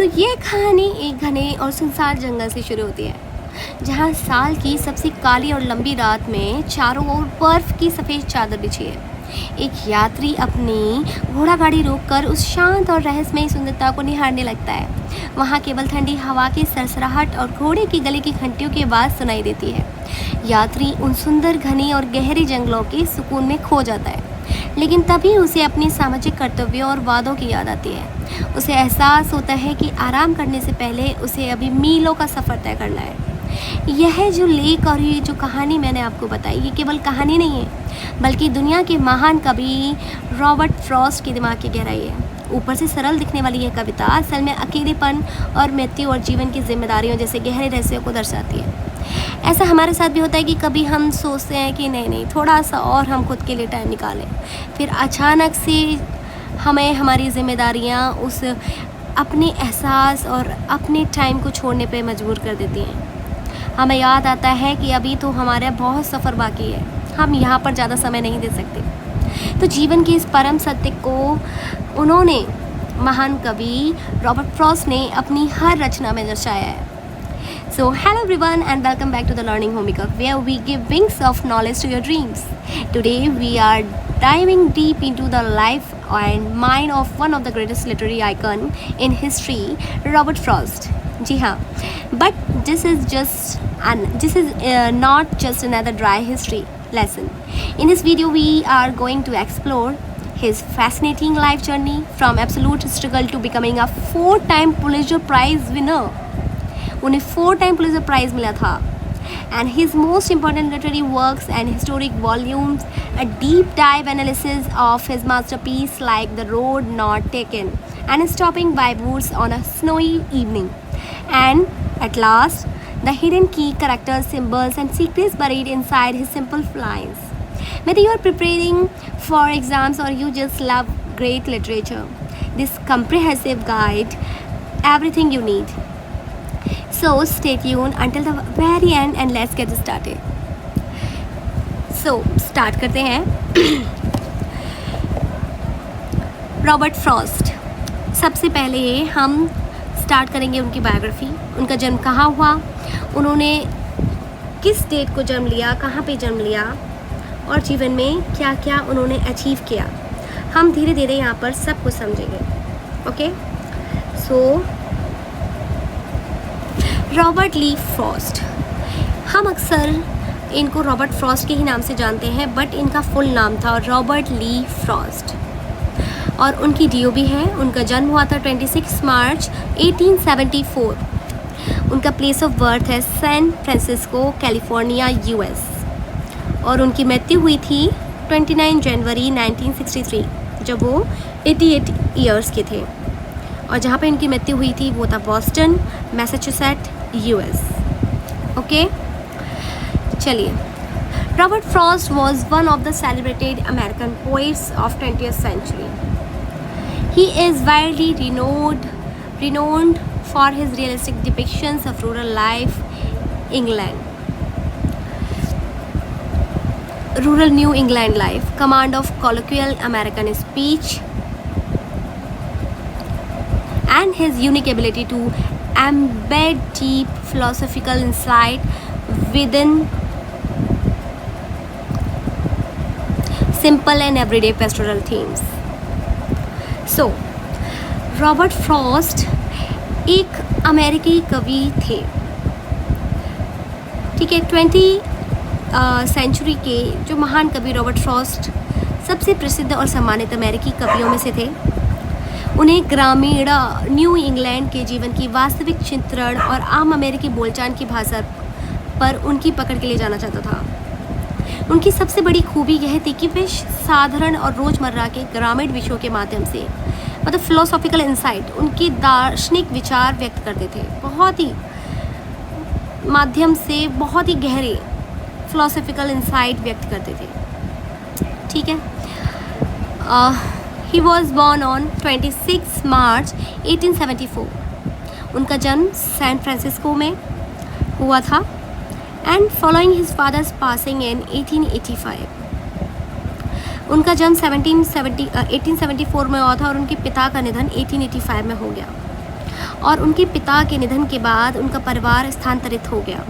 तो ये कहानी एक घने और सुनसान जंगल से शुरू होती है, जहाँ साल की सबसे काली और लंबी रात में चारों ओर बर्फ की सफ़ेद चादर बिछी है। एक यात्री अपनी घोड़ा गाड़ी रोककर उस शांत और रहस्यमयी सुंदरता को निहारने लगता है। वहाँ केवल ठंडी हवा की सरसराहट और घोड़े की गले की घंटियों की आवाज़ सुनाई देती है। यात्री उन सुंदर घनी और गहरे जंगलों के सुकून में खो जाता है, लेकिन तभी उसे अपने सामाजिक कर्तव्यों और वादों की याद आती है। उसे एहसास होता है कि आराम करने से पहले उसे अभी मीलों का सफ़र तय करना है। यह जो लेक और ये जो कहानी मैंने आपको बताई, ये केवल कहानी नहीं है, बल्कि दुनिया के महान कवि रॉबर्ट फ्रॉस्ट की दिमाग की गहराई है। ऊपर से सरल दिखने वाली यह कविता असल में अकेलेपन और मृत्यु और जीवन की जिम्मेदारियों जैसे गहरे रहस्यों को दर्शाती है। ऐसा हमारे साथ भी होता है कि कभी हम सोचते हैं कि नहीं थोड़ा सा और हम खुद के लिए टाइम निकालें, फिर अचानक से हमें हमारी जिम्मेदारियां उस अपने एहसास और अपने टाइम को छोड़ने पे मजबूर कर देती हैं। हमें याद आता है कि अभी तो हमारा बहुत सफ़र बाकी है, हम यहाँ पर ज़्यादा समय नहीं दे सकते। तो जीवन के इस परम सत्य को उन्होंने, महान कवि रॉबर्ट फ्रॉस्ट ने अपनी हर रचना में दर्शाया है। So hello everyone and welcome back to the Learning Homemaker, where we give wings of knowledge to your dreams. Today we are diving deep into the life and mind of one of the greatest literary icon in history, Robert Frost. जी हाँ, but this is not just another dry history lesson. In this video we are going to explore his fascinating life journey from absolute struggle to becoming a 4-time Pulitzer Prize winner. उन्हें 4 time Pulitzer price मिला था, and his most important literary works and historic volumes, a deep dive analysis of his masterpiece like The Road Not Taken and Stopping by Woods on a Snowy Evening, and at last the hidden key characters, symbols and secrets buried inside his simple lines. Whether you are preparing for exams or you just love great literature, this comprehensive guide everything you need. So stay tuned until the very end and let's get started. So start करते हैं। Robert Frost, सबसे पहले हम start करेंगे उनकी biography. उनका जन्म कहाँ हुआ, उन्होंने किस डेट को जन्म लिया, कहाँ पे जन्म लिया और जीवन में क्या क्या उन्होंने अचीव किया। हम धीरे धीरे यहाँ पर सब कुछ समझेंगे। ओके, सो रॉबर्ट ली फ्रॉस्ट, हम अक्सर इनको रॉबर्ट फ्रॉस्ट के ही नाम से जानते हैं, बट इनका फुल नाम था रॉबर्ट ली फ्रॉस्ट और उनकी डीओबी है। उनका जन्म हुआ था 26 मार्च 1874। उनका प्लेस ऑफ बर्थ है सैन फ्रांसिस्को, कैलिफोर्निया, यूएस, और उनकी मृत्यु हुई थी 29 जनवरी 1963 जब वो 88 ईयर्स के थे, और जहाँ पे इनकी मृत्यु हुई थी वो था बॉस्टन, मैसाचुसेट्स, यूएस। ओके, चलिए। Robert Frost was one of the celebrated American poets of 20th century. He is widely renowned for his realistic depictions of rural life, rural New England life, command of colloquial American speech, and his unique ability to embed deep philosophical insight within simple and everyday pastoral themes. So, Robert Frost एक अमेरिकी कवि थे, ठीक है। 20th century के जो महान कवि रॉबर्ट फ्रॉस्ट सबसे प्रसिद्ध और सम्मानित अमेरिकी कवियों में से थे। उन्हें ग्रामीण न्यू इंग्लैंड के जीवन की वास्तविक चित्रण और आम अमेरिकी बोलचाल की भाषा पर उनकी पकड़ के लिए जाना चाहता था। उनकी सबसे बड़ी खूबी यह थी कि वे साधारण और रोज़मर्रा के ग्रामीण विषयों के माध्यम से, मतलब फिलोसॉफिकल इंसाइट, उनके दार्शनिक विचार व्यक्त करते थे। बहुत ही माध्यम से बहुत ही गहरे फिलोसॉफिकल इंसाइट व्यक्त करते थे, ठीक है। He was born on 26 March 1874. उनका जन्म सैन फ्रांसिस्को में हुआ था, and following his father's passing in 1885. उनका जन्म 1874 में हुआ था और उनके पिता का निधन 1885 में हो गया। और उनके पिता के निधन के बाद उनका परिवार स्थानांतरित हो गया,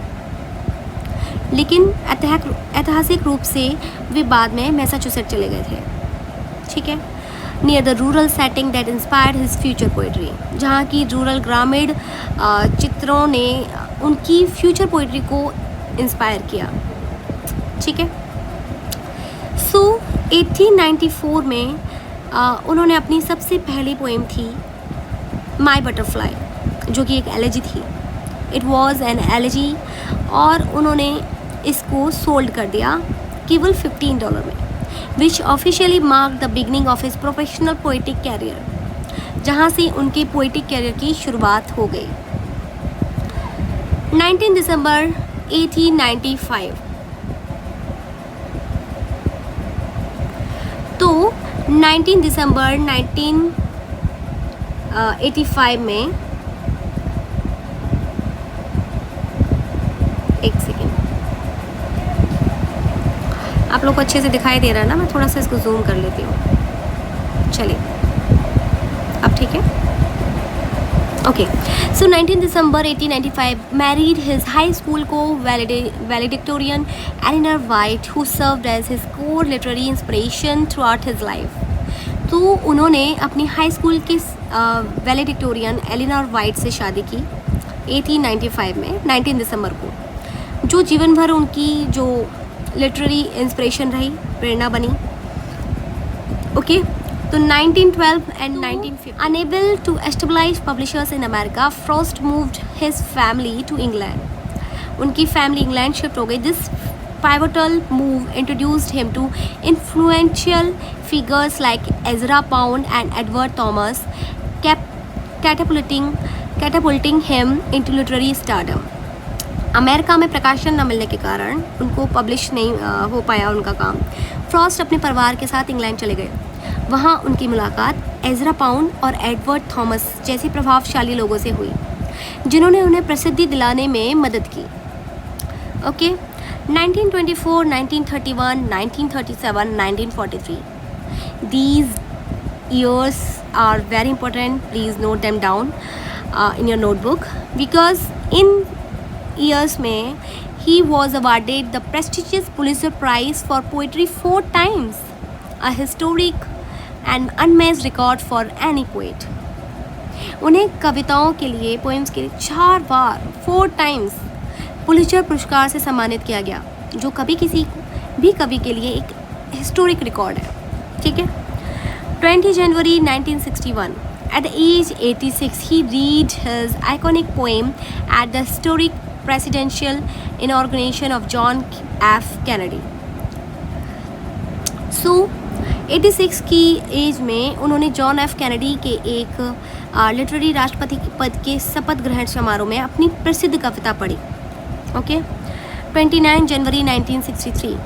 लेकिन ऐतिहासिक रूप से वे बाद में मैसाचुसेट्स चले गए थे, ठीक है, near the rural setting that inspired his future poetry, जहाँ की रूरल ग्रामीण चित्रों ने उनकी फ्यूचर पोइट्री को इंस्पायर किया, ठीक है। सो 1894 में उन्होंने अपनी सबसे पहली पोएम थी माई बटरफ्लाई, जो कि एक एलेजी थी। इट वॉज एन एलेजी, और उन्होंने इसको सोल्ड कर दिया केवल $15 में, which officially mark the beginning of his professional poetic career, जहाँ से उनके पोइटिक कैरियर की शुरुआत हो गई। 19 दिसंबर 1895, तो 19 दिसंबर 1985 में, एक सेकेंड, आप लोग को अच्छे से दिखाई दे रहा है ना, मैं थोड़ा सा इसको जूम कर लेती हूँ, चलिए अब ठीक है, okay. So 19 December 1895 married his high school को valedictorian Elinor White, who served as his core literary inspiration throughout his life. तो उन्होंने अपनी हाई स्कूल के वैलेडिक्टोरियन एलिनर वाइट से शादी की 1895 में 19 दिसंबर को, जो जीवन भर उनकी जो लिटरेरी इंस्पिरेशन रही, प्रेरणा बनी, ओके। तो 1912 and 1950, unable to establish publishers in America, Frost moved his family to England. उनकी फैमिली इंग्लैंड शिफ्ट हो गई। This pivotal move introduced him to influential figures like Ezra Pound and Edward Thomas, catapulting him into literary stardom. America में प्रकाशन न मिलने के कारण उनको पब्लिश नहीं हो पाया उनका काम। फ्रॉस्ट अपने परिवार के साथ इंग्लैंड चले गए। वहाँ उनकी मुलाकात एजरा पाउंड और एडवर्ड थॉमस जैसे प्रभावशाली लोगों से हुई, जिन्होंने उन्हें प्रसिद्धि दिलाने में मदद की, okay. 1924, 1931, 1937, 1943. These years are very important. Please note them down in your notebook, because in years में he was awarded the prestigious Pulitzer Prize for Poetry 4 times, a historic and unmatched record for any poet. उन्हें कविताओं के लिए, poems के लिए 4 बार 4 times Pulitzer पुरस्कार से सम्मानित किया गया, जो कभी किसी भी कवि के लिए एक हिस्टोरिक रिकॉर्ड है, ठीक है। 20 जनवरी 1961, at the age 86, he read his iconic poem at the historic presidential inauguration of John F. Kennedy. So 86 की एज में उन्होंने जॉन एफ कैनेडी के एक लिटरेरी राष्ट्रपति पद के शपथ ग्रहण समारोह में अपनी प्रसिद्ध कविता पढ़ी, okay. 29 January 1963,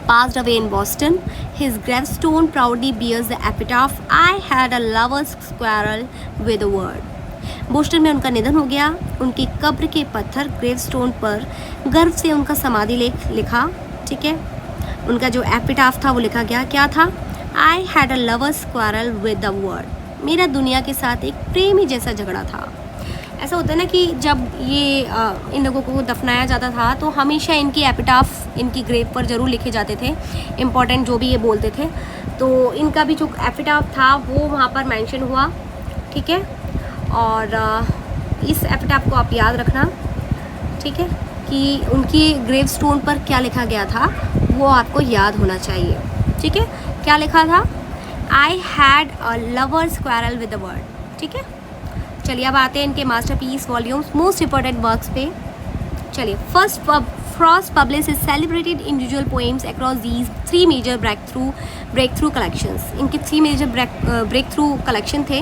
passed away in Boston. His gravestone proudly bears the epitaph, "I had a lover's quarrel with a word." Boston में उनका निधन हो गया। उनकी कब्र के पत्थर ग्रेवस्टोन पर गर्व से उनका समाधि लेख लिखा, ठीक है। उनका जो एपिटाफ था वो लिखा गया, क्या था? I had a lover's quarrel with a word. मेरा दुनिया के साथ एक प्रेमी जैसा झगड़ा था। ऐसा होता है ना कि जब ये इन लोगों को दफनाया जाता था तो हमेशा इनकी एपिटाफ इनकी ग्रेव पर ज़रूर लिखे जाते थे, इम्पॉर्टेंट जो भी ये बोलते थे। तो इनका भी जो एपिटाफ था वो वहाँ पर मेंशन हुआ, ठीक है। और इस एपिटाफ को आप याद रखना, ठीक है, कि उनकी ग्रेव स्टोन पर क्या लिखा गया था वो आपको याद होना चाहिए, ठीक है। क्या लिखा था? I had a lover's quarrel with the word, ठीक है। चलिए अब आते हैं इनके masterpiece volumes, most important works पे। चलिए, first Frost publish is celebrated individual poems across these 3 major breakthrough collections. इनके 3 मेजर ब्रेक थ्रू कलेक्शन थे,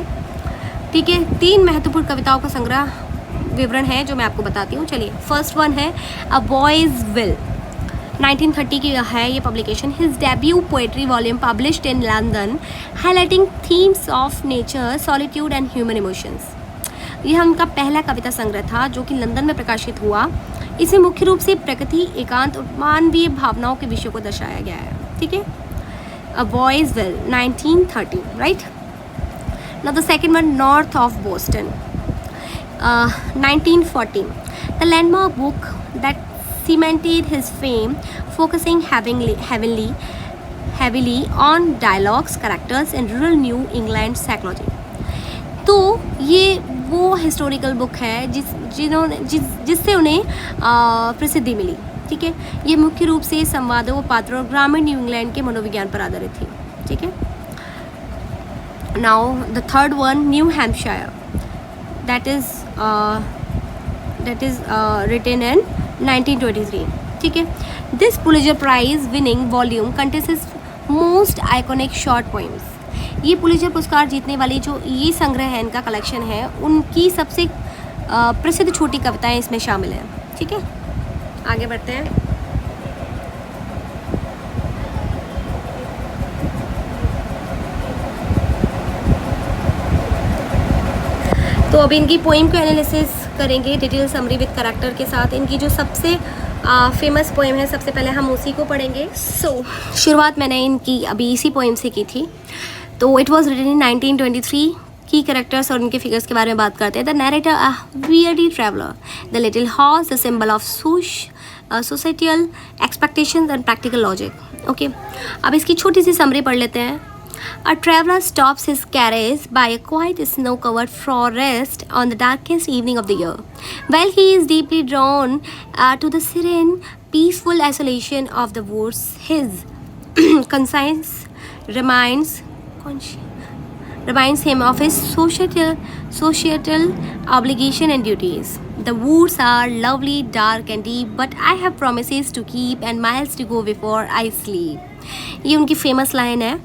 ठीक है। 3 महत्वपूर्ण कविताओं का संग्रह विवरण है जो मैं आपको बताती हूँ। चलिए, फर्स्ट वन है अ बॉयज़ विल, 1930 की है ये publication. His debut poetry volume published in London, highlighting themes of nature, solitude and human emotions. यह उनका पहला कविता संग्रह था जो कि लंदन में प्रकाशित हुआ। इसमें मुख्य रूप से प्रकृति, एकांत और मानवीय भावनाओं के विषयों को दर्शाया गया है, ठीक है। A Boy's Will, 1930, right. Now the second one, North of Boston, 1914, the landmark book that cemented his fame, focusing heavily on dialogues, characters and rural New England psychology. तो ये वो हिस्टोरिकल बुक है जिससे उन्हें प्रसिद्धि मिली, ठीक है। ये मुख्य रूप से संवादों, पात्रों और ग्रामीण न्यू इंग्लैंड के मनोविज्ञान पर आधारित थी, ठीक है। Now the third one, New Hampshire, that is written in 1923, ठीक है। This Pulitzer prize winning volume contains most iconic short poems. ये पुलिजर पुरस्कार जीतने वाली जो ये संग्रह है, इनका कलेक्शन है, उनकी सबसे प्रसिद्ध छोटी कविताएं इसमें शामिल हैं, ठीक है। आगे बढ़ते हैं। तो अभी इनकी पोइम को एनालिसिस करेंगे डिटेल समरी विद करैक्टर के साथ। इनकी जो सबसे फेमस पोइम है, सबसे पहले हम उसी को पढ़ेंगे। शुरुआत मैंने इनकी अभी इसी पोइम से की थी। तो इट वॉज रिटन इन 1923। की कैरेक्टर्स और उनके फिगर्स के बारे में बात करते हैं। The narrator a weary traveller, the little horse, the symbol of societal expectations and practical logic. Okay, अब इसकी छोटी सी समरी पढ़ लेते हैं। A traveler stops his carriage by a quiet snow-covered forest on the darkest evening of the year. While he is deeply drawn to the serene, peaceful isolation of the woods, his conscience reminds him of his societal obligation and duties. The woods are lovely, dark and deep, but I have promises to keep and miles to go before I sleep. ये उनकी famous line है,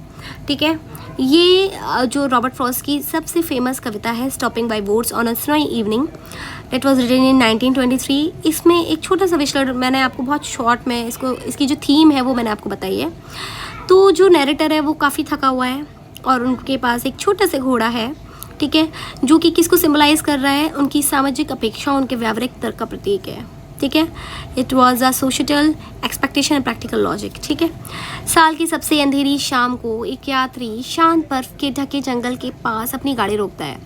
ठीक है। ये जो Robert Frost की सबसे famous कविता है, stopping by woods on a snowy evening, that was written in 1923। इसमें एक छोटा सा विश्लेषण मैंने आपको बहुत शॉर्ट में इसकी जो थीम है वो मैंने आपको बताई है। तो जो नैरेटर है वो काफ़ी थका हुआ है और उनके पास एक छोटा सा घोड़ा है, ठीक है, जो कि किसको सिम्बलाइज कर रहा है, उनकी सामाजिक अपेक्षा, उनके व्यावहारिक तर्क का प्रतीक है, ठीक है। It was a social expectation and practical logic, ठीक है। साल की सबसे अंधेरी शाम को एक यात्री शांत बर्फ के ढके जंगल के पास अपनी गाड़ी रोकता है।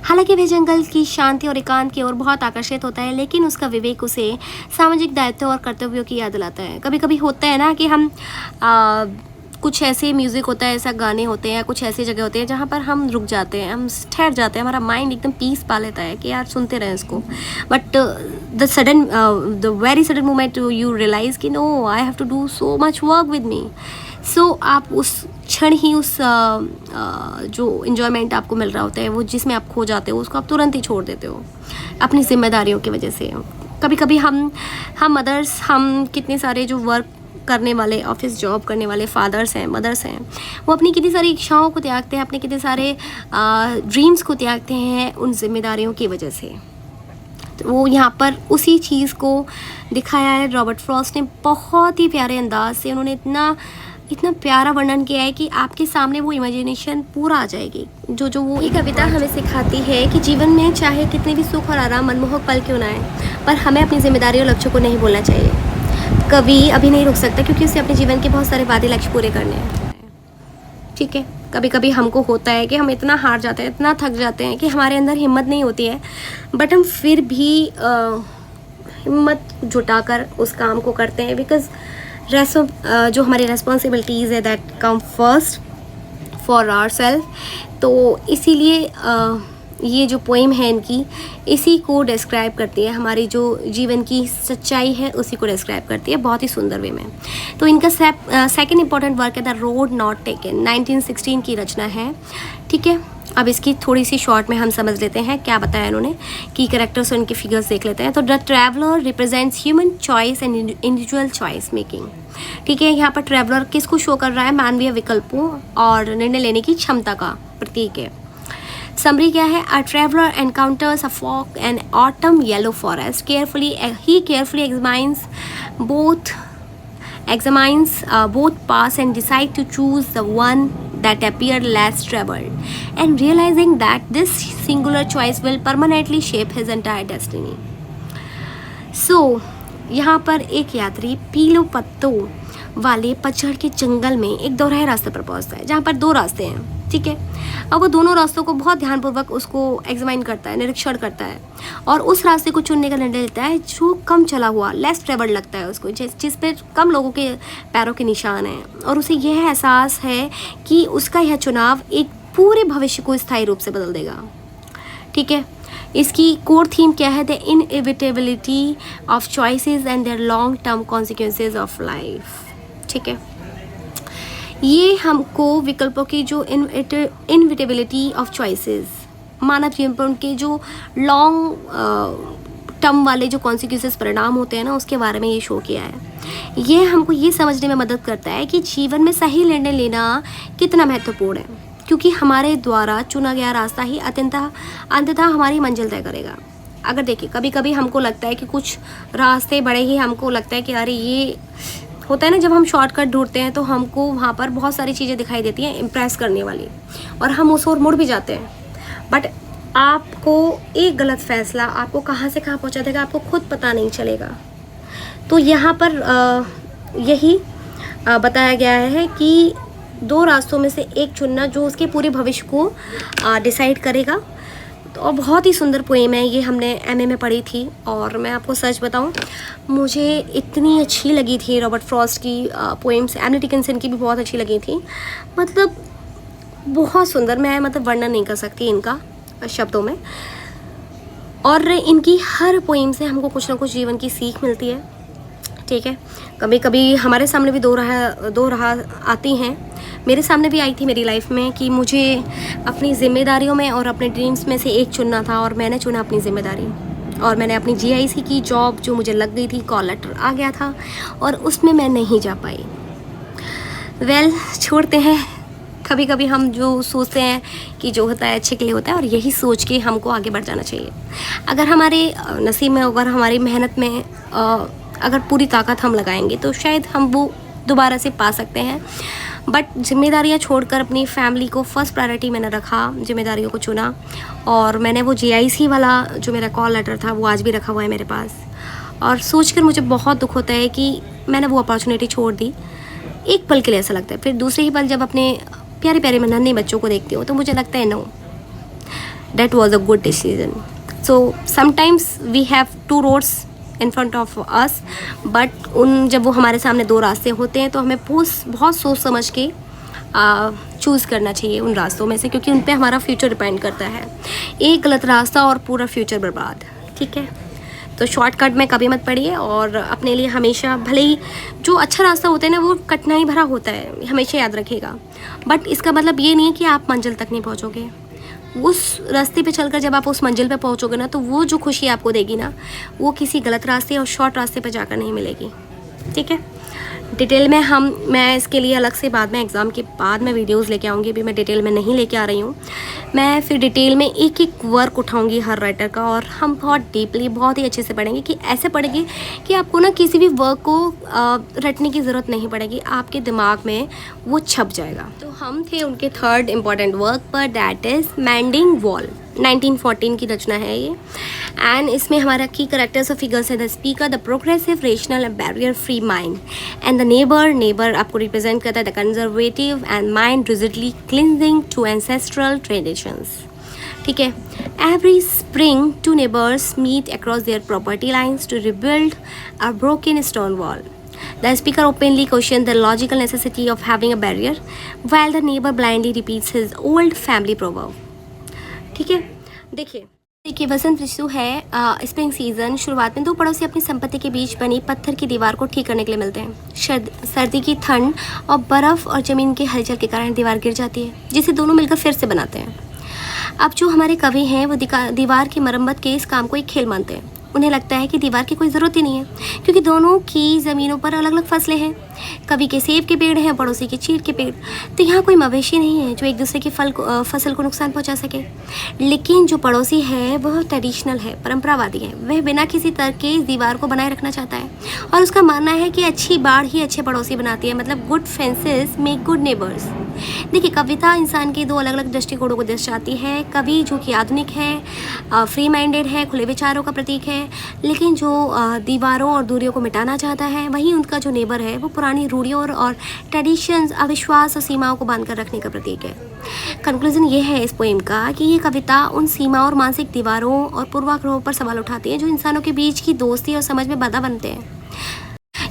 हालांकि वह जंगल की शांति और एकांत की ओर बहुत आकर्षित होता है, लेकिन उसका विवेक उसे सामाजिक दायित्व और कर्तव्यों की याद दिलाता है। कभी कभी होता है ना कि हम कुछ ऐसे म्यूज़िक होता है, ऐसा गाने होते हैं, कुछ ऐसी जगह होते हैं जहाँ पर हम रुक जाते हैं, हम ठहर जाते हैं, हमारा माइंड एकदम पीस पा लेता है कि यार सुनते रहें इसको। But the very sudden moment you realise कि no, I have to do so much work with me. So आप उस क्षण ही उस जो इन्जॉयमेंट आपको मिल रहा होता है, वो जिसमें आप खो जाते हो, उसको आप तुरंत ही छोड़ देते हो अपनी जिम्मेदारियों की वजह से। कभी कभी हम मदर्स, हम कितने सारे जो वर्क करने वाले, ऑफिस जॉब करने वाले फादर्स हैं, मदर्स हैं, वो अपनी कितनी सारी इच्छाओं को त्यागते हैं, अपने कितने सारे ड्रीम्स को त्यागते हैं उन जिम्मेदारियों की वजह से। तो वो यहाँ पर उसी चीज़ को दिखाया है रॉबर्ट फ्रॉस्ट ने बहुत ही प्यारे अंदाज से। उन्होंने इतना प्यारा वर्णन किया है कि आपके सामने वो इमेजिनेशन पूरा आ जाएगी। जो वो ये कविता हमें सिखाती है कि जीवन में चाहे कितने भी सुख और आराम, मनमोहक पल क्यों ना आए, पर हमें अपनी जिम्मेदारी और लक्ष्यों को नहीं भूलना चाहिए। कभी अभी नहीं रुक सकता, क्योंकि उसे अपने जीवन के बहुत सारे वादे लक्ष्य पूरे करने हैं, ठीक है। कभी कभी हमको होता है कि हम इतना हार जाते हैं, इतना थक जाते हैं कि हमारे अंदर हिम्मत नहीं होती है, बट हम फिर भी हिम्मत जुटाकर उस काम को करते हैं, बिकॉज जो हमारी रेस्पॉन्सिबिलिटीज़ है that come first for our self. तो इसीलिए ये जो पोइम है इनकी, इसी को डिस्क्राइब करती है, हमारी जो जीवन की सच्चाई है उसी को डिस्क्राइब करती है बहुत ही सुंदर वे में। तो इनका सेकंड इंपॉर्टेंट वर्क है द रोड नॉट टेकन, 1916 की रचना है, ठीक है। अब इसकी थोड़ी सी शॉर्ट में हम समझ लेते हैं क्या बताया इन्होंने, की कैरेक्टर्स और इनके फिगर्स देख लेते हैं। तो the traveller represents human choice and individual choice making, ठीक है। यहाँ पर ट्रैवलर किसको शो कर रहा है, मानवीय विकल्पों और निर्णय लेने की क्षमता का प्रतीक है। समरी क्या है, a traveller encounters a fog and autumn yellow forest, he carefully examines both paths and decide to choose the one that appeared less traveled, and realizing that this singular choice will permanently shape his entire destiny. So यहाँ पर एक यात्री पीले पत्तों वाले पतझड़ के जंगल में एक दोहराए रास्ते पर पहुँचता है, जहाँ पर दो रास्ते हैं, ठीक है। अब वो दोनों रास्तों को बहुत ध्यानपूर्वक उसको एग्जामिन करता है, निरीक्षण करता है और उस रास्ते को चुनने का निर्णय लेता है जो कम चला हुआ, लेस ट्रेवल्ड लगता है उसको, जिस पे कम लोगों के पैरों के निशान हैं, और उसे यह एहसास है कि उसका यह चुनाव एक पूरे भविष्य को स्थायी रूप से बदल देगा। ठीक है। इसकी कोर थीम क्या है? The inevitability of choices and their long term consequences of life. ठीक है। ये हमको विकल्पों की जो इनविटेबिलिटी ऑफ चॉइसेस, मानव जीवन के जो लॉन्ग टर्म वाले जो कॉन्सिक्वेंसेस, परिणाम होते हैं ना, उसके बारे में ये शो किया है। ये हमको ये समझने में मदद करता है कि जीवन में सही निर्णय लेना कितना महत्वपूर्ण है, क्योंकि हमारे द्वारा चुना गया रास्ता ही अंततः हमारी मंजिल तय करेगा। अगर देखिए, कभी कभी हमको लगता है कि कुछ रास्ते बड़े ही, हमको लगता है कि अरे ये होता है ना, जब हम शॉर्टकट ढूंढते हैं तो हमको वहाँ पर बहुत सारी चीज़ें दिखाई देती हैं इम्प्रेस करने वाली, और हम उस ओर मुड़ भी जाते हैं। बट आपको एक गलत फैसला आपको कहाँ से कहाँ पहुँचा देगा, आपको खुद पता नहीं चलेगा। तो यहाँ पर यही बताया गया है कि दो रास्तों में से एक चुनना जो उसके पूरे भविष्य को डिसाइड करेगा। तो बहुत ही सुंदर पोएम है ये, हमने एमए में पढ़ी थी, और मैं आपको सच बताऊं, मुझे इतनी अच्छी लगी थी रॉबर्ट फ्रॉस्ट की पोएम्स। एमिली डिकिंसन की भी बहुत अच्छी लगी थी, मतलब बहुत सुंदर। मैं वर्णन नहीं कर सकती इनका शब्दों में। और इनकी हर पोएम से हमको कुछ ना कुछ जीवन की सीख मिलती है। ठीक है। कभी कभी हमारे सामने भी दो राह आती हैं, मेरे सामने भी आई थी मेरी लाइफ में, कि मुझे अपनी जिम्मेदारियों में और अपने ड्रीम्स में से एक चुनना था, और मैंने चुना अपनी जिम्मेदारी, और मैंने अपनी जीआईसी की जॉब जो मुझे लग गई थी, कॉल लेटर आ गया था, और उसमें मैं नहीं जा पाई। छोड़ते हैं। कभी कभी हम जो सोचते हैं कि जो होता है अच्छे के लिए होता है, और यही सोच के हमको आगे बढ़ जाना चाहिए। अगर हमारे नसीब में, अगर हमारी मेहनत में अगर पूरी ताकत हम लगाएंगे तो शायद हम वो दोबारा से पा सकते हैं। बट जिम्मेदारियां छोड़कर अपनी फैमिली को फर्स्ट प्रायोरिटी मैंने रखा, जिम्मेदारियों को चुना, और मैंने वो जीआईसी वाला जो मेरा कॉल लेटर था वो आज भी रखा हुआ है मेरे पास। और सोचकर मुझे बहुत दुख होता है कि मैंने वो अपॉर्चुनिटी छोड़ दी। एक पल के लिए ऐसा लगता है, फिर दूसरे ही पल जब अपने प्यारे प्यारे नन्हे बच्चों को देखती हूँ तो मुझे लगता है no, that was a good decision. So sometimes we have two roads in front of us, but जब वो हमारे सामने दो रास्ते होते हैं तो हमें बहुत सोच समझ के चूज़ करना चाहिए उन रास्तों में से, क्योंकि उन पे हमारा फ्यूचर डिपेंड करता है। एक गलत रास्ता और पूरा फ्यूचर बर्बाद। ठीक है। तो शॉर्टकट में कभी मत पड़िए, और अपने लिए हमेशा, भले ही जो अच्छा रास्ता होता है ना वो कठिनाई भरा होता है, हमेशा याद रखिएगा, बट इसका मतलब ये नहीं है कि आप मंजिल तक नहीं पहुँचोगे। उस रास्ते पे चलकर जब आप उस मंजिल पे पहुंचोगे ना, तो वो जो खुशी आपको देगी ना, वो किसी गलत रास्ते और शॉर्ट रास्ते पे जाकर नहीं मिलेगी। ठीक है। डिटेल में मैं इसके लिए अलग से बाद में एग्ज़ाम के बाद मैं वीडियोस लेके आऊँगी। अभी मैं डिटेल में नहीं लेके आ रही हूँ। मैं फिर डिटेल में एक एक वर्क उठाऊँगी हर राइटर का, और हम बहुत डीपली, बहुत ही अच्छे से पढ़ेंगे, कि ऐसे पढ़ेंगे कि आपको ना किसी भी वर्क को रटने की ज़रूरत नहीं पड़ेगी, आपके दिमाग में वो छप जाएगा। तो हम थे उनके थर्ड इम्पॉर्टेंट वर्क पर, दैट इज़ मेंडिंग वॉल। 1914 की रचना है ये, एंड इसमें हमारा की करेक्टर्स और फिगर्स है the speaker, the progressive, rational and barrier free mind, and the neighbour आपको रिप्रेजेंट करता है the conservative and mind rigidly clinging to ancestral traditions. ठीक है। Every spring two neighbours meet across their property lines to rebuild a broken stone wall. The speaker openly questioned the logical necessity of having a barrier, while the neighbor blindly repeats his old family proverb. ठीक है। देखिए वसंत ऋतु है, spring season. शुरुआत में दो पड़ोसी अपनी संपत्ति के बीच बनी पत्थर की दीवार को ठीक करने के लिए मिलते हैं। सर्दी की ठंड और बर्फ़ और ज़मीन के हलचल के कारण दीवार गिर जाती है, जिसे दोनों मिलकर फिर से बनाते हैं। अब जो हमारे कवि हैं वो दीवार की मरम्मत के इस काम को एक खेल मानते हैं। उन्हें लगता है कि दीवार की कोई ज़रूरत ही नहीं है, क्योंकि दोनों की ज़मीनों पर अलग अलग फसलें हैं। कवि के सेब के पेड़ हैं, पड़ोसी के चीड़ के पेड़। तो यहाँ कोई मवेशी नहीं है जो एक दूसरे की फसल को नुकसान पहुँचा सके। लेकिन जो पड़ोसी है वह ट्रेडिशनल है, परंपरावादी है। वह बिना किसी तर्क के इस दीवार को बनाए रखना चाहता है, और उसका मानना है कि अच्छी बाढ़ ही अच्छे पड़ोसी बनाती है। मतलब good fences make good neighbours. देखिए, कविता इंसान के दो अलग अलग दृष्टिकोणों को दर्शाती है। कवि जो कि आधुनिक है, फ्री माइंडेड है, खुले विचारों का प्रतीक है, लेकिन जो दीवारों और दूरियों को मिटाना चाहता है, वहीं उनका जो नेबर है वो पुरानी रूढ़ियों और ट्रेडिशंस, अविश्वास और सीमाओं को बांध कर रखने का प्रतीक है। कंक्लूजन ये है इस पोएम का कि ये कविता उन सीमा और मानसिक दीवारों और पूर्वाग्रहों पर सवाल उठाती है जो इंसानों के बीच की दोस्ती और समझ में बाधा बनते हैं।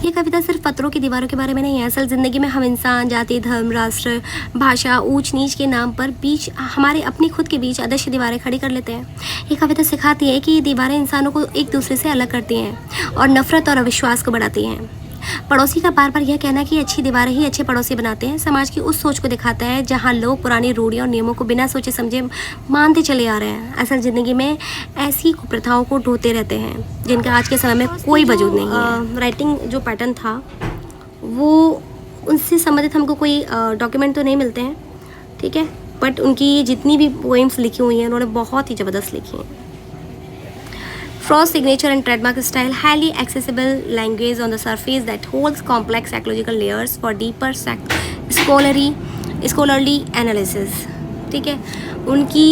ये कविता सिर्फ पत्रों की दीवारों के बारे में नहीं है। असल ज़िंदगी में हम इंसान जाति, धर्म, राष्ट्र, भाषा, ऊंच नीच के नाम पर बीच हमारे अपनी खुद के बीच अदृश्य दीवारें खड़ी कर लेते हैं। ये कविता सिखाती है कि ये दीवारें इंसानों को एक दूसरे से अलग करती हैं और नफरत और अविश्वास को बढ़ाती हैं। पड़ोसी का बार बार यह कहना कि अच्छी दीवारें ही अच्छे पड़ोसी बनाते हैं समाज की उस सोच को दिखाता है जहां लोग पुरानी रूढ़ियों और नियमों को बिना सोचे समझे मानते चले आ रहे हैं। असल ज़िंदगी में ऐसी कुप्रथाओं को ढोते रहते हैं जिनका आज के समय में कोई वजूद नहीं है। राइटिंग जो पैटर्न था वो उनसे संबंधित हमको कोई डॉक्यूमेंट तो नहीं मिलते हैं, ठीक है, बट उनकी जितनी भी पोएम्स लिखी हुई हैं उन्होंने बहुत ही ज़बरदस्त लिखी हैं। Frost's signature and trademark style, highly accessible language on the surface that holds complex psychological layers for deeper scholarly analysis। ठीक है, उनकी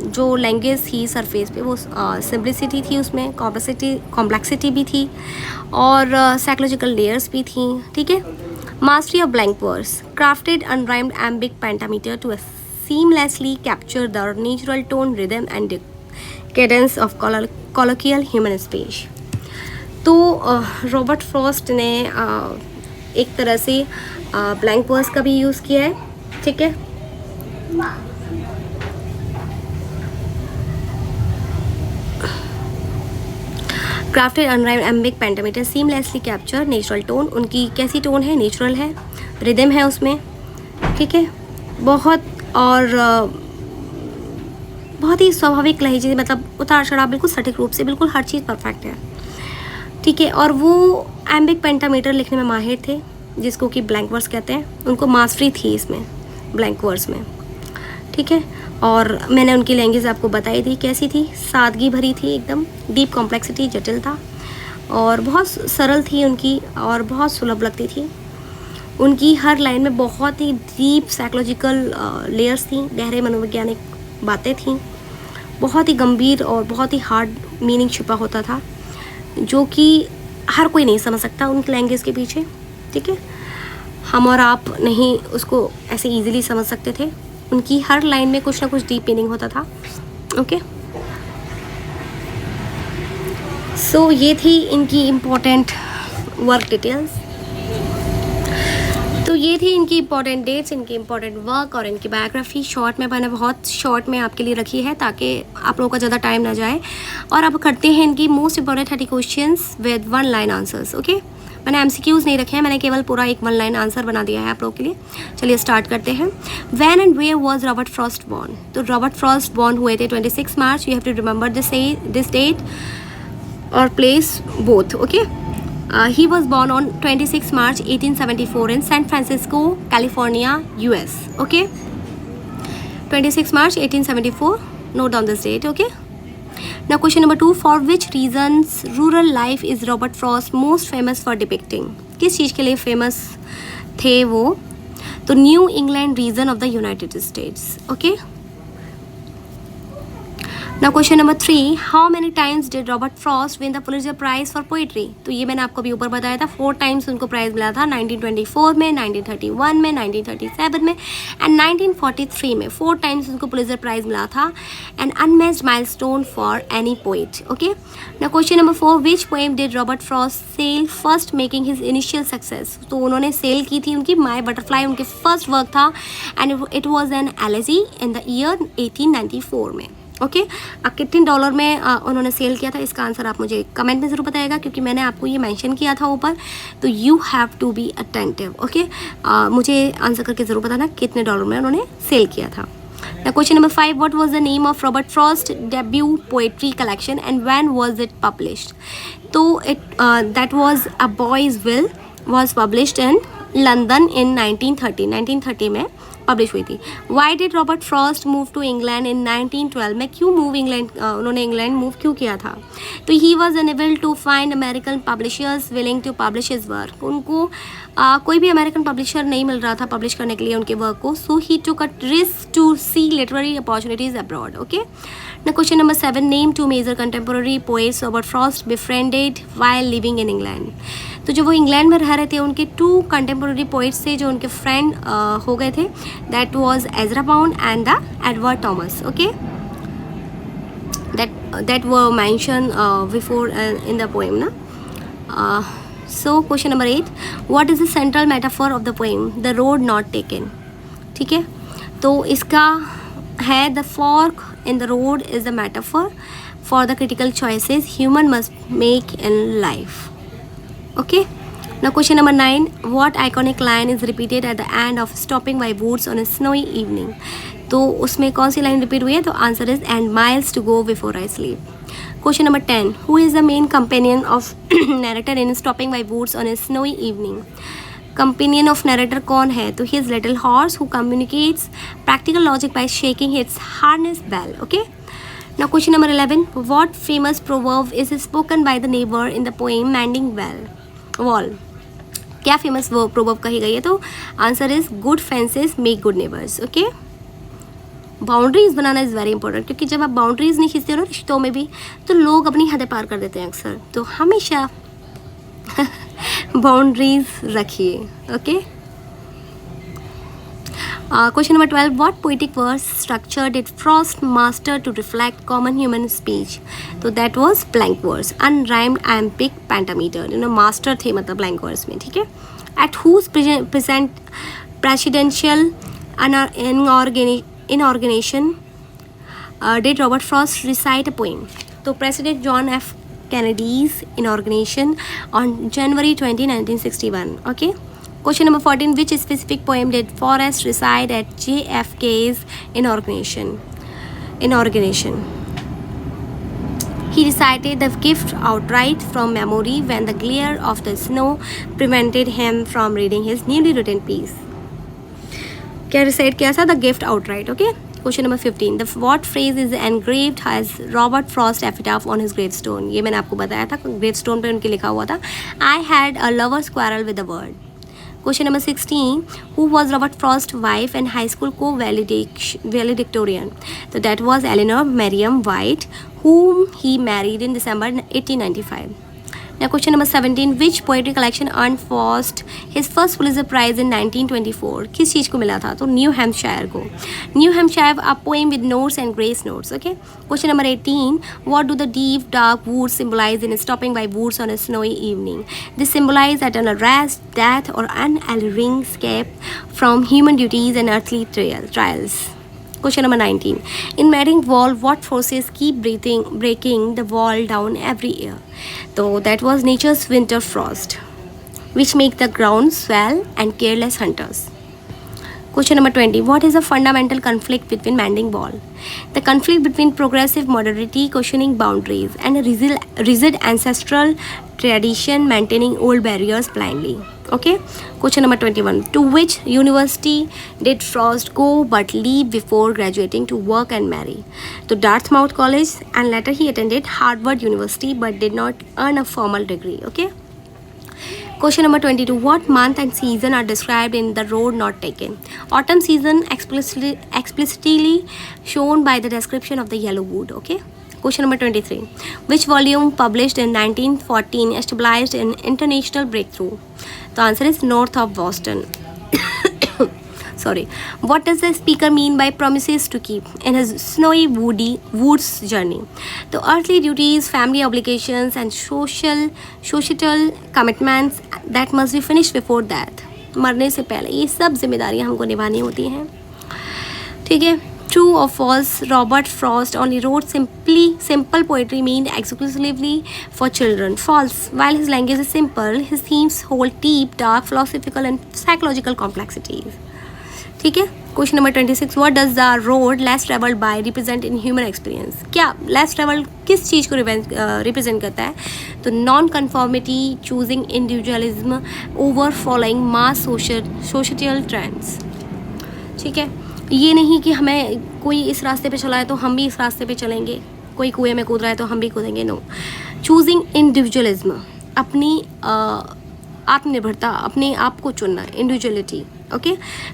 जो लैंग्वेज थी सरफेस पे वो सिम्प्लिसिटी थी, उसमें कॉम्प्लेक्सिटी भी थी और साइकोलॉजिकल लेयर्स भी थी। ठीक है, mastery of blank words, crafted unrhymed iambic pentameter to seamlessly capture the natural tone, rhythm and cadence of colloquial human speech। तो रॉबर्ट फ्रॉस्ट ने एक तरह से ब्लैंक वर्स का भी यूज़ किया है। ठीक है, crafted unrhymed iambic pentameter seamlessly capture natural tone, उनकी कैसी टोन है, नेचुरल है, रिदम है उसमें। ठीक है, बहुत ही स्वाभाविक लहजे, मतलब उतार चढ़ाव बिल्कुल सटीक रूप से, बिल्कुल हर चीज़ परफेक्ट है। ठीक है, और वो एम्बिक पेंटामीटर लिखने में माहिर थे जिसको कि ब्लैंक वर्स कहते हैं। उनको मास्टरी थी इसमें ब्लैंक वर्स में। ठीक है, और मैंने उनकी लैंग्वेज आपको बताई थी कैसी थी, सादगी भरी थी, एकदम डीप कॉम्प्लेक्सिटी, जटिल था और बहुत सरल थी उनकी और बहुत सुलभ लगती थी। उनकी हर लाइन में बहुत ही डीप साइकोलॉजिकल लेयर्स थी, गहरे मनोवैज्ञानिक बातें थीं, बहुत ही गंभीर और बहुत ही हार्ड मीनिंग छुपा होता था जो कि हर कोई नहीं समझ सकता उनकी लैंग्वेज के पीछे। ठीक है, हम और आप नहीं उसको ऐसे इजीली समझ सकते थे। उनकी हर लाइन में कुछ ना कुछ डीप मीनिंग होता था। ओके, सो ये थी इनकी इम्पोर्टेंट वर्क डिटेल्स। तो ये थी इनकी इंपॉर्टेंट डेट्स, इनकी इंपॉर्टेंट वर्क और इनकी बायोग्राफी। शॉर्ट में मैंने बहुत शॉर्ट में आपके लिए रखी है ताकि आप लोगों का ज़्यादा टाइम ना जाए। और अब करते हैं इनकी most important 30 questions with 1 line answers. Okay, मैंने MCQs नहीं रखे हैं, मैंने केवल पूरा एक 1 लाइन आंसर बना दिया है आप लोगों के लिए। चलिए स्टार्ट करते हैं। When and where was Robert Frost born? तो रॉबर्ट फ्रॉस्ट बॉर्न हुए थे 26 March. You have to remember this date और place both. Okay, he was born on 26 March 1874 in San Francisco, California, US. Okay, 26 March 1874. Note down this date. Okay. Now question number 2. For which reasons rural life is Robert Frost most famous for depicting? किस चीज़ के लिए famous थे वो? तो New England region of the United States. Okay, Now question number 3. How many times did Robert Frost win the Pulitzer Prize for Poetry? तो ये मैंने आपको अभी ऊपर बताया था, 4 टाइम्स उनको प्राइज़ मिला था, 1924 में, 1931 में, 1937 में एंड 1943 में। 4 टाइम्स उनको पुलित्जर प्राइज़ मिला था। An unmatched milestone for any poet. Okay, now question number 4. Which poem did Robert Frost sell first making his initial success? तो उन्होंने सेल की थी उनकी माई बटरफ्लाई, उनके फर्स्ट वर्क था and it was an elegy in the year 1894 में। Okay, अब कितने डॉलर में उन्होंने सेल किया था, इसका आंसर आप मुझे कमेंट में ज़रूर बताइएगा क्योंकि मैंने आपको ये मेंशन किया था ऊपर। तो you have to be attentive. Okay, मुझे आंसर करके ज़रूर बताना कितने डॉलर में उन्होंने सेल किया था। Question number 5. What was the name of Robert Frost debut poetry collection and when was it published? तो that was A Boy's Will was published in London in 1930 में पब्लिश हुई थी। Why did Robert Frost move to England in 1912 में? क्यों move England, उन्होंने England move क्यों किया था? तो तो he was unable to find American publishers willing to publish his work. उनको कोई भी अमेरिकन पब्लिशर नहीं मिल रहा था पब्लिश करने के लिए उनके वर्क को। So he took a risk to see literary opportunities abroad. Okay, ना question number 7, name 2 major contemporary poets Robert Frost befriended while living in England. तो जो वो इंग्लैंड में रह रहे थे उनके 2 कंटेम्पोररी पोइट्स थे जो उनके फ्रेंड हो गए थे, that was Ezra pound and the Edward Thomas. Okay, that were mentioned before in the poem na. So question number 8, what is the central metaphor of the poem the road not taken? ठीक है, तो इसका है the fork in the road is the metaphor for the critical choices human must make in life. Okay, now question number 9, what iconic line is repeated at the end of Stopping by Woods on a Snowy Evening? तो उसमें कौन सी line repeat हुई है? तो answer is and miles to go before I sleep. Question number 10, who is the main companion of narrator in Stopping by Woods on a Snowy Evening? Companion of narrator कौन है? तो his little horse who communicates practical logic by shaking its harness bell. Okay, now question number 11, what famous proverb is spoken by the neighbour in the poem Mending Wall? क्या famous proverb कही गई है? तो answer is good fences make good neighbours. Okay, boundaries banana is very important, क्योंकि जब आप boundaries नहीं खींचते हो ना रिश्तों में भी, तो लोग अपनी हदें पार कर देते हैं अक्सर। तो हमेशा बाउंड्रीज रखिए। Okay, question number 12, what poetic verse structure did Frost master to reflect common human speech? तो that was blank verse, unrhymed iambic pentameter. Master थे मतलब ब्लैंक वर्स में। ठीक है, at whose presidential inauguration did Robert Frost recite a poem? तो president John F Kennedy's inauguration on January 20, 1961. Okay. Question number 14, which specific poem did Forrest recite at JFK's inauguration? He recited the gift outright from memory when the glare of the snow prevented him from reading his newly written piece. क्या recite किया था? The gift outright. Okay. Question number 15. What phrase is engraved as Robert Frost epitaph on his gravestone? ये मैंने आपको बताया था, gravestone पे उनके लिखा हुआ था I had a lover's quarrel with the word. Question number 16. Who was Robert Frost's wife and high school co-valedictorian? So that was Eleanor Merriam White, whom he married in December 1895. Now question number 17, which poetry collection earned Frost his first Pulitzer Prize in 1924? किस चीज़ को मिला था? तो new Hampshire को। New Hampshire a poem with notes and grace notes. Okay. Question number 18, what do the deep dark woods symbolize in Stopping by Woods on a Snowy Evening? They symbolize an arrest, death or an alluring escape from human duties and earthly trials. Question number 19. In Madding Wall, what forces keep breaking the wall down every year? So that was nature's winter frost, which make the ground swell and careless hunters. Question number 20. What is the fundamental conflict between Madding Wall? The conflict between progressive modernity questioning boundaries and a rigid ancestral tradition maintaining old barriers blindly. Okay. Question number 21. To which university did Frost go but leave before graduating to work and marry? To Dartmouth College, and later he attended Harvard University but did not earn a formal degree. Okay. Question number 22. What month and season are described in The Road Not Taken? Autumn season explicitly shown by the description of the yellow wood. Okay. Question number 23. Which volume published in 1914 established an international breakthrough? The answer is North of Boston. Sorry. What does the speaker mean by promises to keep in his snowy woods journey? The earthly duties, family obligations and societal commitments that must be finished before death. मरने से पहले ये सब जिम्मेदारियां हमको निभानी होती हैं. ठीक है. True or false? Robert Frost only wrote simple poetry meant exclusively for children. False. While his language is simple, his themes hold deep, dark, philosophical and psychological complexities. ठीक है. Question number 26. What does the road less traveled by represent in human experience? क्या less traveled किस चीज़ को represent करता है? तो non-conformity, choosing individualism over following mass societal trends. ठीक है. ये नहीं कि हमें कोई इस रास्ते पे चला है तो हम भी इस रास्ते पे चलेंगे, कोई कुएं में कूद रहा है तो हम भी कूदेंगे. नो. चूजिंग इंडिविजुअलिज्म, अपनी आत्मनिर्भरता, अपने आप को चुनना, individuality. Okay,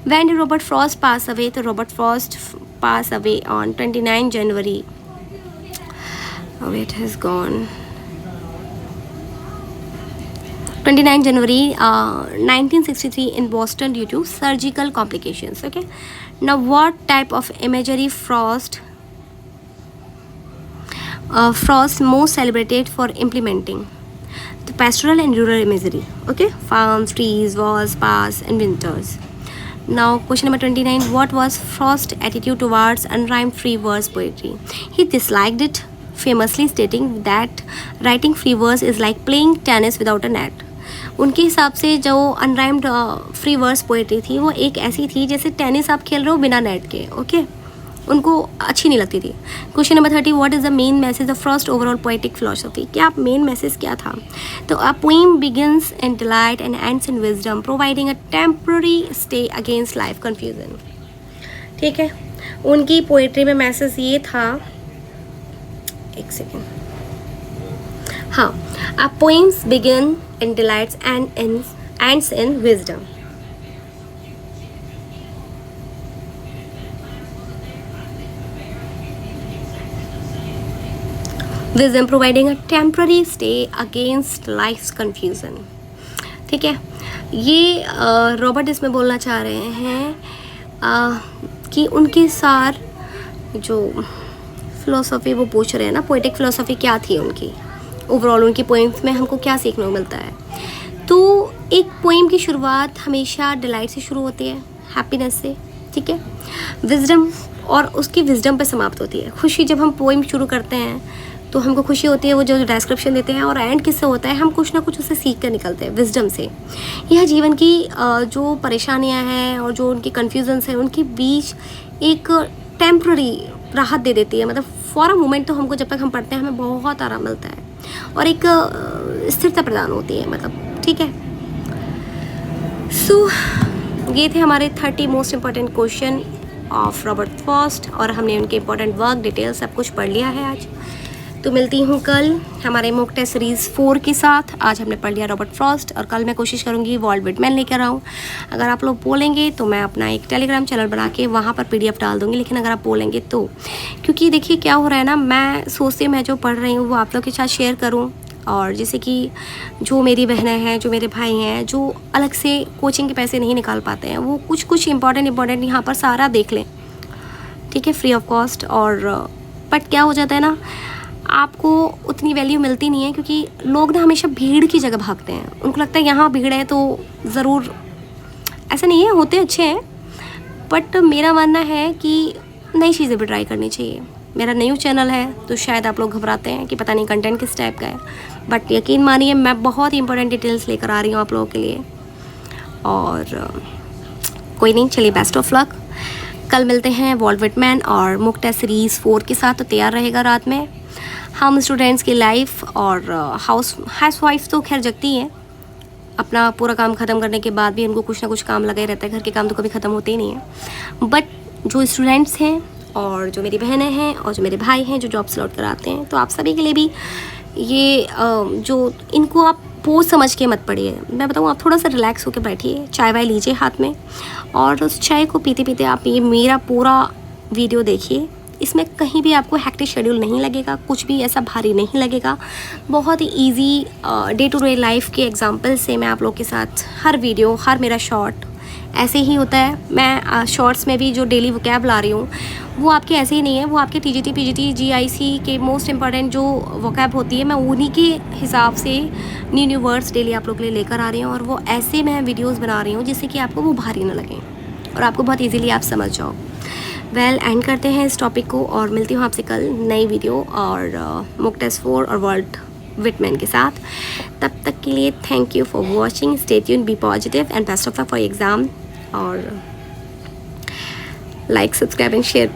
when Robert Frost pass away, तो Robert Frost pass away on 29 January, it has gone 29 January 1963 in Boston due to surgical complications. Okay, now what type of imagery Frost most celebrated for implementing? The pastoral and rural imagery. Okay, farms, trees, walls, paths and winters. Now question number 29, what was Frost's attitude towards unrhymed free verse poetry? He disliked it, famously stating that writing free verse is like playing tennis without a net. उनके हिसाब से जो unrhymed free verse poetry थी वो एक ऐसी थी जैसे टेनिस आप खेल रहे हो बिना नेट के। ओके, उनको अच्छी नहीं लगती थी। Question number 30, what is the main message of Frost overall poetic philosophy? क्या मेन मैसेज क्या था? तो a poem begins in delight and ends in wisdom, providing a temporary stay against life confusion. ठीक है, उनकी पोएट्री में message ये था, एक सेकेंड, हाँ, a poems begin in delights and ends in wisdom. Wisdom providing a temporary stay against life's confusion. ठीक है, ये रॉबर्ट इसमें बोलना चाह रहे हैं कि उनकी सार जो फिलोसफी वो पूछ रहे हैं ना, पोएटिक फिलोसफी क्या थी उनकी, ओवरऑल उनकी पोइम्स में हमको क्या सीखने को मिलता है। तो एक पोइम की शुरुआत हमेशा डिलाइट से शुरू होती है, हैप्पीनेस से। ठीक है, विजडम और उसकी विजडम पे समाप्त होती है। खुशी, जब हम पोइम शुरू करते हैं तो हमको खुशी होती है, वो जो डिस्क्रिप्शन देते हैं, और एंड किससे होता है, हम कुछ ना कुछ उससे सीख कर निकलते हैं, विजडम से। यह जीवन की जो परेशानियां हैं और जो उनकी कन्फ्यूजन्स हैं उनके बीच एक टेम्प्ररी राहत दे देती है। मतलब फॉर अ मोमेंट तो हमको जब तक हम पढ़ते हैं हमें बहुत आराम मिलता है और एक स्थिरता प्रदान होती है, मतलब। ठीक है, सो ये थे हमारे 30 most important question of Robert Frost, और हमने उनके इम्पॉर्टेंट वर्क डिटेल सब कुछ पढ़ लिया है आज। तो मिलती हूँ कल हमारे मॉक टेस्ट सीरीज़ 4 के साथ। आज हमने पढ़ लिया रॉबर्ट फ्रॉस्ट, और कल मैं कोशिश करूँगी वॉल्ट विटमैन लेकर आऊँ। अगर आप लोग बोलेंगे तो मैं अपना एक टेलीग्राम चैनल बना के वहाँ पर PDF डाल दूँगी, लेकिन अगर आप बोलेंगे तो, क्योंकि देखिए क्या हो रहा है ना, मैं सोचती हूँ मैं जो पढ़ रही हूँ वो आप लोग के साथ शेयर करूँ, और जैसे कि जो मेरी बहनें हैं, जो मेरे भाई हैं, जो अलग से कोचिंग के पैसे नहीं निकाल पाते हैं, वो कुछ इंपॉर्टेंट यहाँ पर सारा देख लें। ठीक है, फ्री ऑफ कॉस्ट। और बट क्या हो जाता है ना, आपको उतनी वैल्यू मिलती नहीं है, क्योंकि लोग ना हमेशा भीड़ की जगह भागते हैं। उनको लगता है यहाँ भीड़ है तो ज़रूर, ऐसा नहीं है, होते अच्छे हैं, बट मेरा मानना है कि नई चीज़ें भी ट्राई करनी चाहिए। मेरा न्यू चैनल है तो शायद आप लोग घबराते हैं कि पता नहीं कंटेंट किस टाइप का है, बट यकीन मानिए मैं बहुत ही इंपॉर्टेंट डिटेल्स लेकर आ रही हूँ आप लोगों के लिए। और कोई नहीं, चलिए बेस्ट ऑफ लक। कल मिलते हैं वॉल्ट विटमैन और मॉक टेस्ट सीरीज़ 4 के साथ। तो तैयार रहेगा रात में। हम स्टूडेंट्स की लाइफ और हाउस वाइफ तो खैर जगती हैं, अपना पूरा काम ख़त्म करने के बाद भी उनको कुछ ना कुछ काम लगा ही रहता है, घर के काम तो कभी ख़त्म होते ही नहीं है। बट जो स्टूडेंट्स हैं और जो मेरी बहनें हैं और जो मेरे भाई हैं जो जॉब से लौट कर आते हैं, तो आप सभी के लिए भी ये जो इनको आप बोझ समझ के मत पढ़िए। मैं बताऊँ, आप थोड़ा सा रिलैक्स होकर बैठिए, चाय वाय लीजिए हाथ में, और उस चाय को पीते पीते आप ये मेरा पूरा वीडियो देखिए। इसमें कहीं भी आपको हेक्टिक शेड्यूल नहीं लगेगा, कुछ भी ऐसा भारी नहीं लगेगा। बहुत ही easy day to day life के एग्जांपल से मैं आप लोग के साथ हर वीडियो, हर मेरा शॉर्ट ऐसे ही होता है। मैं शॉर्ट्स में भी जो डेली वोकैब ला रही हूँ वो आपके ऐसे ही नहीं है, वो आपके TGT, PGT, GIC के मोस्ट इंपॉर्टेंट जो वोकैब होती है, मैं उन्हीं के हिसाब से न्यू वर्ड्स डेली आप लोग के लिए लेकर आ रही हूँ, और वो ऐसे मैं वीडियोज़ बना रही हूँ जिससे कि आपको वो भारी ना लगे और आपको बहुत ईजीली आप समझ जाओ। एंड करते हैं इस टॉपिक को, और मिलती हूँ आपसे कल नई वीडियो और मॉक टेस्ट 4 और वॉल्ट विटमैन के साथ। तब तक के लिए thank you for watching, stay tuned, be positive and best of luck for exam, और लाइक, सब्सक्राइब एंड शेयर।